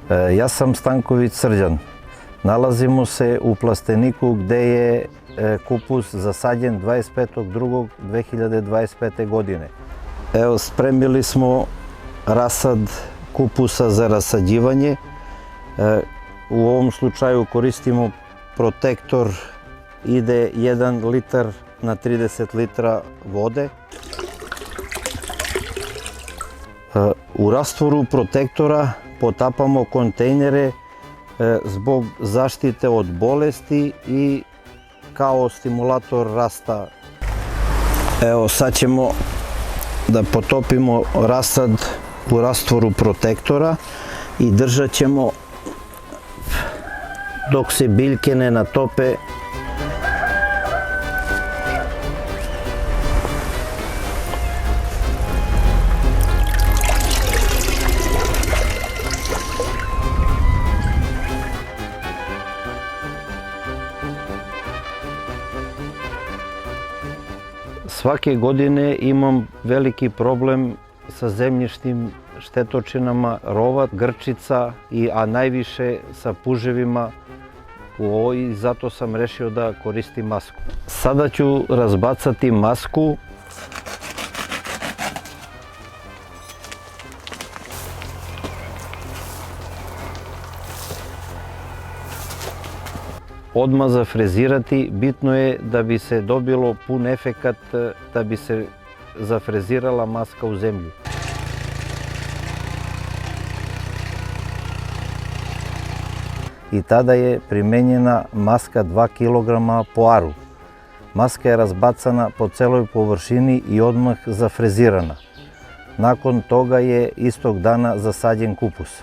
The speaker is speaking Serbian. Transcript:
Јас сам Станковиќ Срđан. Налазимо се у пластенику где е купус засаđен 25.2.2025 godine. Evo, spremili smo rasad kupusa za rasađivanje. U ovom slučaju koristimo protektor, ide 1 litar na 30 litra vode. U rastvoru protektora potapamo kontejnere zbog zaštite od bolesti i kao stimulator rasta. Evo, sad ćemo da potopimo rasad u rastvoru protektora i držat ćemo dok se biljke ne natope. Svake godine imam veliki problem sa zemljišnim štetočinama, rovat, grčica, a najviše sa puževima i zato sam rešio da koristim masku. Sada ću razbacati masku. Odmah zafrezirati, bitno je da bi se dobilo pun efekat, da bi se zafrezirala maska u zemlju. I tada je primenjena maska 2 kg po aru. Maska je razbacana po celoj površini i odmah zafrezirana. Nakon toga je istog dana zasađen kupus.